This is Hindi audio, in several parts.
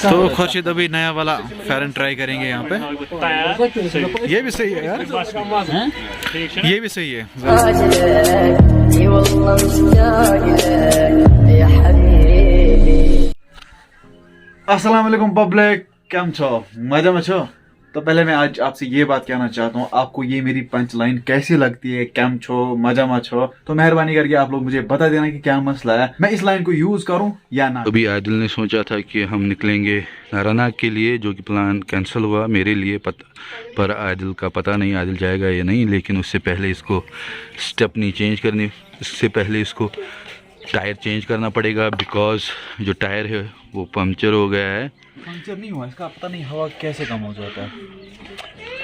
तो खुर्शीद अभी नया वाला फेरन ट्राई करेंगे यहाँ पे। ये भी सही है यार, ये भी सही है। अस्सलाम वालेकुम पब्लिक, केम छो, मजा में छो। तो पहले मैं आज आपसे ये बात कहना चाहता हूँ, आपको ये मेरी पंच लाइन कैसी लगती है, केम छो, मजा में छो। तो मेहरबानी करके आप लोग मुझे बता देना कि क्या मसला है, मैं इस लाइन को यूज करूँ या ना। अभी आदिल ने सोचा था कि हम निकलेंगे नारानाग के लिए, जो कि प्लान कैंसिल हुआ मेरे लिए पर आदिल का पता नहीं आदिल जाएगा या नहीं। लेकिन उससे पहले इसको स्टेपनी चेंज करनी, इससे पहले इसको टायर चेंज करना पड़ेगा, बिकॉज जो टायर है वो पंक्चर हो गया है। पंक्चर नहीं हुआ, इसका पता नहीं हवा कैसे कम हो जाता है।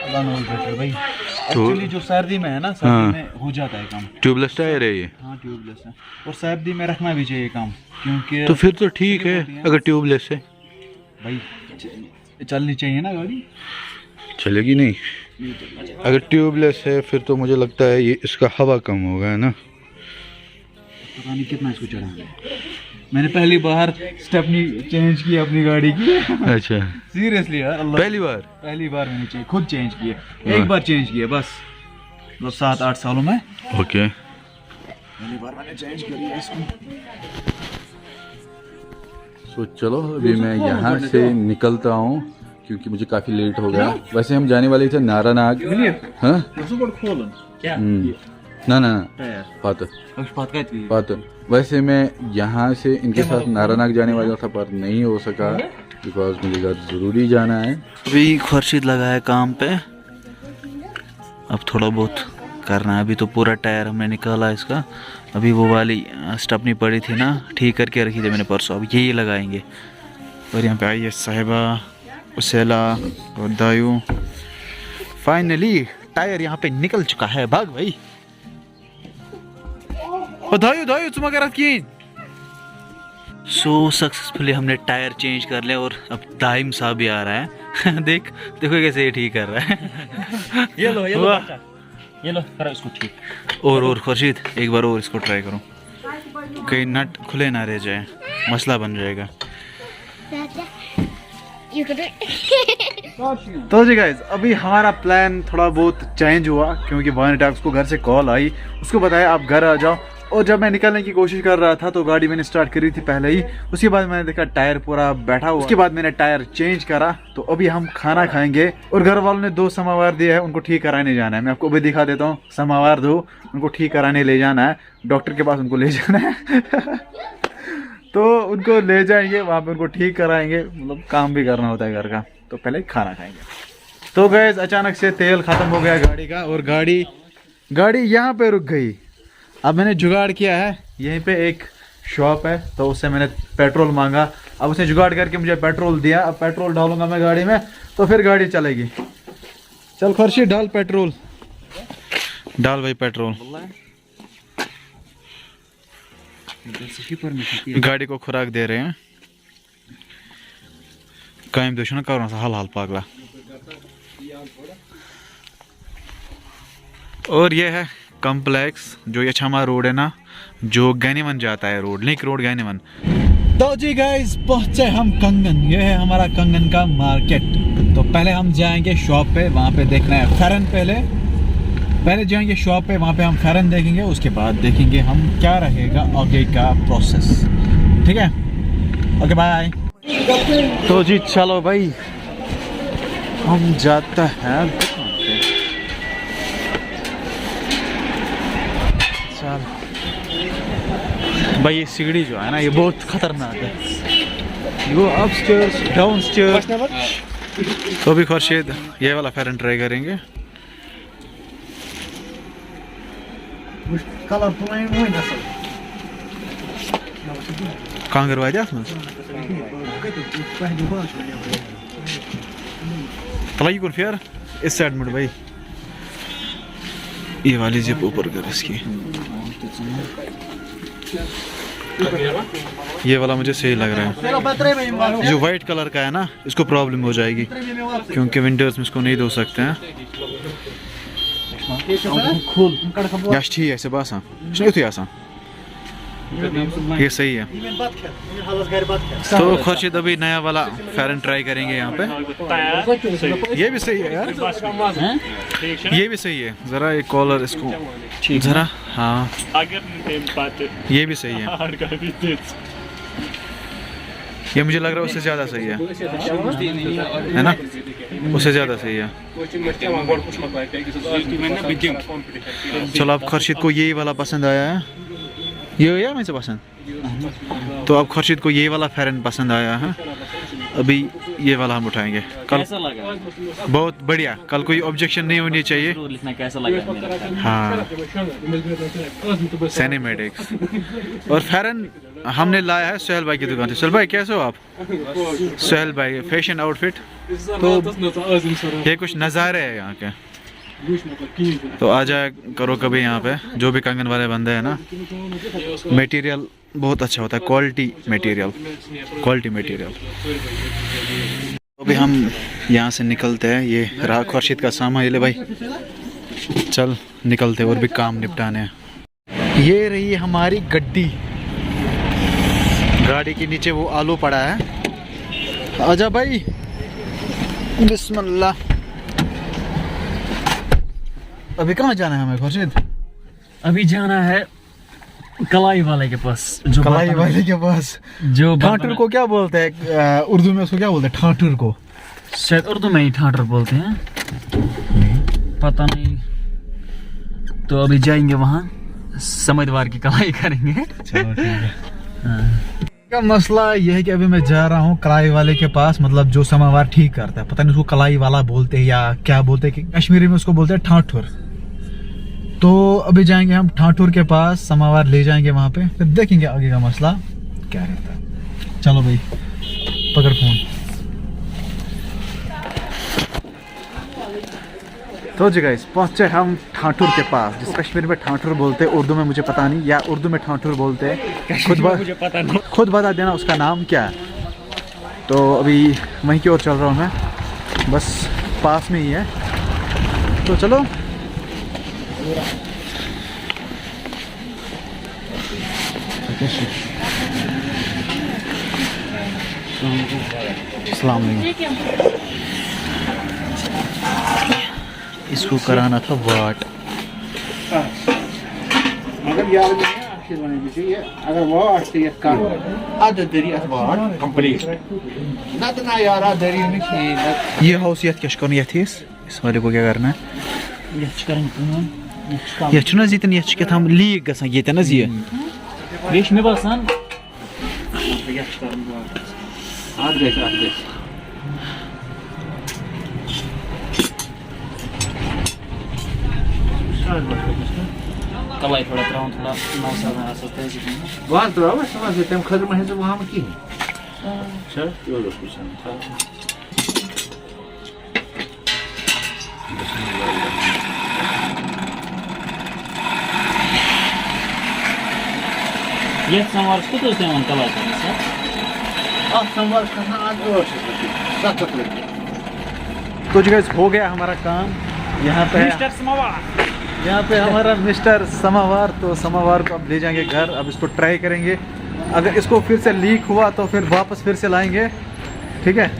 अल्लाह नोल बेटर भाई। तो एक्चुअली जो सर्दी में है ना, सर्दी में हो जाता है कम। ट्यूबलेस टायर है ये? हाँ ट्यूबलेस है, और सर्दी में रखना भी चाहिए कम, क्योंकि तो फिर तो ठीक है अगर ट्यूबलेस है भाई। चलनी चाहिए ना गाड़ी, चलेगी नहीं। अगर ट्यूबलेस है फिर तो मुझे लगता है ये इसका हवा कम होगा, है ना। पता नहीं कितना इसको चढ़ाना। मैंने पहली बार स्टेपनी चेंज की अपनी गाड़ी की। अच्छा सीरियसली यार, अल्लाह, पहली बार मैंने खुद चेंज किया। एक बार चेंज किया बस, 7-8 सालों में। ओके, पहली बार मैंने चेंज करी है इसको। तो चलो अभी मैं यहाँ से निकलता हूँ क्योंकि मुझे काफ़ी लेट हो गया। वैसे हम जाने वाले थे नारानाग। हाँ ना पात। वैसे मैं यहाँ से इनके साथ नारानाग जाने वाला था पर नहीं हो सका, बिकॉज मुझे घर ज़रूरी जाना है। अभी खुर्शीद लगा है काम पे, अब थोड़ा बहुत करना है। अभी तो पूरा टायर हमने निकाला इसका। अभी वो वाली स्टपनी पड़ी थी ना, ठीक करके रखी थी मैंने परसों, अब यही लगाएंगे। और यहाँ पे आई है साहिबा, उसेला और दायू। फाइनली टायर यहाँ पे निकल चुका है। भाग भाई, दायू तुम अगर सक्सेसफुली हमने टायर चेंज कर लिया और अब दाइम साहब भी आ रहा है। देखो कैसे ये ठीक कर रहा है। ये लो करो इसको ठीक। और खुर्शीद एक बार और इसको ट्राई करो, कहीं नट खुले ना रह जाए, मसला बन जाएगा। तो जी गाइस, अभी हमारा प्लान थोड़ा बहुत चेंज हुआ क्योंकि वानी टॉक्स को घर से कॉल आई, उसको बताया आप घर आ जाओ। और जब मैं निकलने की कोशिश कर रहा था तो गाड़ी मैंने स्टार्ट करी थी पहले ही। उसके बाद मैंने देखा टायर पूरा बैठा हुआ। उसके बाद मैंने टायर चेंज करा। तो अभी हम खाना खाएंगे और घर वालों ने 2 समावार दिए हैं, उनको ठीक कराने जाना है। मैं आपको अभी दिखा देता हूँ, समावार 2 उनको ठीक कराने ले जाना है, डॉक्टर के पास उनको ले जाना है। तो उनको ले जाएंगे, वहाँ पे उनको ठीक कराएंगे, मतलब काम भी करना होता है घर का। तो पहले खाना खाएंगे। तो गैस अचानक से तेल खत्म हो गया गाड़ी का और गाड़ी यहाँ पे रुक गई। अब मैंने जुगाड़ किया है, यहीं पे एक शॉप है तो उससे मैंने पेट्रोल मांगा। अब उसने जुगाड़ करके मुझे पेट्रोल दिया। अब पेट्रोल डालूंगा मैं गाड़ी में तो फिर गाड़ी चलेगी। चल खुर्शीद डाल पेट्रोल, डाल भाई पेट्रोल। गाड़ी को खुराक दे रहे हैं। कायम दोष ना करो हाल पागला। और ये है कॉम्प्लेक्स, जो ये छमा रोड है ना, जो गैनीवन जाता है, रोड लिंक रोड गैनीवन। तो जी गाइस पहुंचे हम कंगन। ये है हमारा कंगन का मार्केट। तो पहले हम जाएंगे शॉप पे, वहाँ पे देखना है फेरन। पहले जाएंगे शॉप पे, वहाँ पे हम फेरन देखेंगे, उसके बाद देखेंगे हम क्या रहेगा आगे का प्रोसेस। ठीक है, ओके बाय। तो जी चलो भाई, हम जाते हैं दुकान पे। चल भाई, ये सीढ़ी जो है ना, ये बहुत खतरनाक है। वो अपस्टेयर्स डाउनस्टेयर्स। तो भी खुर्शीद ये वाला फेरन ट्राई करेंगे। कहाँ करवाया जाए तलाई कौन फिर इस साइड में भाई, ये वाली जिप ऊपर कर इसकी। ये वाला मुझे सही लग रहा है। जो वाइट कलर का है ना, इसको प्रॉब्लम हो जाएगी क्योंकि विंटर्स में इसको नहीं धो सकते हैं। यश ठीक है, ऐसे बासा यू ये सही है। तो खुर्शीद अभी नया वाला फेरन ट्राई करेंगे यहाँ पे। ये भी सही है यार, ये भी सही है। ज़रा एक कॉलर इसको ज़रा, हाँ ये भी सही है। ये मुझे लग रहा है उससे ज़्यादा सही है ना, उससे ज़्यादा सही है। चलो अब खुर्शीद को यही वाला पसंद आया है, ये या मुझे पसंद, तो अब खुर्शीद को ये वाला फेरन पसंद आया है। अभी ये वाला हम उठाएंगे। कल कैसा लगा? बहुत बढ़िया, कल कोई ऑब्जेक्शन नहीं होनी चाहिए। लिखना कैसा लगा मेरा? हाँ सिनेमैटिक्स। और फेरन हमने लाया है सुहेल भाई की दुकान से। सुहेल भाई कैसे हो आप? सुहेल भाई फैशन आउटफिट, तो ये कुछ नज़ारे है यहाँ के। तो आ जाए करो कभी यहाँ पे, जो भी कंगन वाले बंदे हैं ना। मटेरियल बहुत अच्छा होता है, क्वालिटी मटेरियल। अभी हम यहाँ से निकलते हैं। ये रहा खुर्शीद का सामान, ये ले भाई, चल निकलते और भी काम निपटाने हैं। ये रही हमारी गड्डी, गाड़ी के नीचे वो आलू पड़ा है। आजा भाई, बिस्मिल्लाह। अभी कहाँ जाना है हमें खुर्शीद? अभी जाना है कलाई वाले के पास। जो कलाई वाले के पास, जो ठाठुर को क्या बोलते हैं उर्दू में? उसको क्या बोलते हैं ठाठुर को? शायद उर्दू में ही ठाठुर बोलते हैं, पता नहीं। तो अभी जाएंगे वहाँ, समझदार की कलाई करेंगे। चलो ठीक है। का मसला यह है कि अभी मैं जा रहा हूँ कलाई वाले के पास, मतलब जो समावार ठीक करता है। पता नहीं उसको कलाई वाला बोलते हैं या क्या बोलते हैं, कश्मीरी में उसको बोलते हैं ठाठुर। तो अभी जाएंगे हम ठाठुर के पास, समावार ले जाएंगे वहाँ पे, फिर देखेंगे आगे का मसला क्या रहता है। चलो भाई पकड़ फोन। तो जी गाइस पहुँचे हम ठाठुर के पास, जिस कश्मीर में ठाठुर बोलते हैं, उर्दू में मुझे पता नहीं, या उर्दू में ठाठुर बोलते हैं, खुद बता देना उसका नाम क्या है। तो अभी वहीं की ओर चल रहा हूँ मैं, बस पास में ही है। तो चलो। अस्सलाम वालेकुम। इसको कराना था वाट। अगर यार अगर वो कंप्लीट ना यार ये हाउस यथ क्या कर, इस वाले को क्या करना है? ये चुना जीतन ये क्या हम लीक गसा ये ना जी रेश में बसान कलाई थोड़ा त्राउन थोड़ा मौसम में आ सकता है। वहाँ तो अब समझ लेते हैं खर्च में है तो वहाँ में की सर यो लोग कुछ नहीं था। ये संवार को तो उसने मन कलाई करना सर। अब संवार करना आज और साथ तो जी गाइस हो गया हमारा काम। यहाँ पे हमारा मिस्टर समावार। तो समावार को अब ले जाएंगे घर, अब इसको ट्राई करेंगे। अगर इसको फिर से लीक हुआ तो फिर वापस फिर से लाएंगे, ठीक है।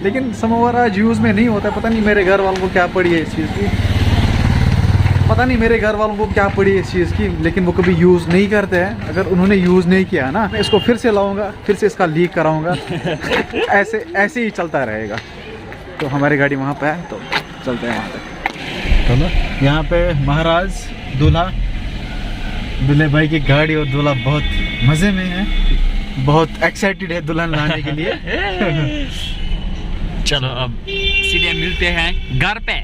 लेकिन समावार आज यूज़ में नहीं होता। पता नहीं मेरे घर वालों को क्या पड़ी है इस चीज़ की, इस चीज़ की, लेकिन वो कभी यूज़ नहीं करते हैं। अगर उन्होंने यूज़ नहीं किया ना, मैं इसको फिर से लाऊंगा, फिर से इसका लीक कराऊंगा। ऐसे ही चलता रहेगा। तो हमारी गाड़ी वहाँ पे है, तो चलते हैं वहाँ पे। चलो, यहाँ पे महाराज दूल्हा, दूल्हे भाई की गाड़ी और दूल्हा बहुत मज़े में है, बहुत एक्साइटेड है दुल्हन लाने के लिए। चलो अब सीधे मिलते हैं घर पे।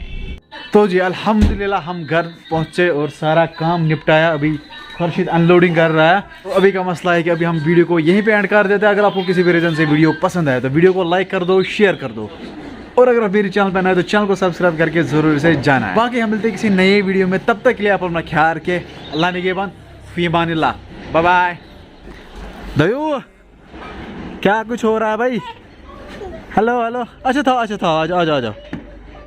तो जी अल्हम्दुलिल्लाह हम घर पहुँचे और सारा काम निपटाया। अभी खुर्शीद अनलोडिंग कर रहा है। तो अभी का मसला है कि अभी हम वीडियो को यहीं पे एंड कर देते हैं। अगर आपको किसी भी रीज़न से वीडियो पसंद आए तो वीडियो को लाइक कर दो, शेयर कर दो, और अगर आप मेरे चैनल पर नए तो चैनल को सब्सक्राइब करके ज़रूर से जाना है। बाकी हम मिलते हैं किसी नए वीडियो में, तब तक के लिए आप अपना ख्याल रखें। अल्लाह निगहबान, फी अमानिल्लाह, बाय बाय। दयो क्या कुछ हो रहा है भाई? हेलो हेलो, अच्छा था आ जाओ।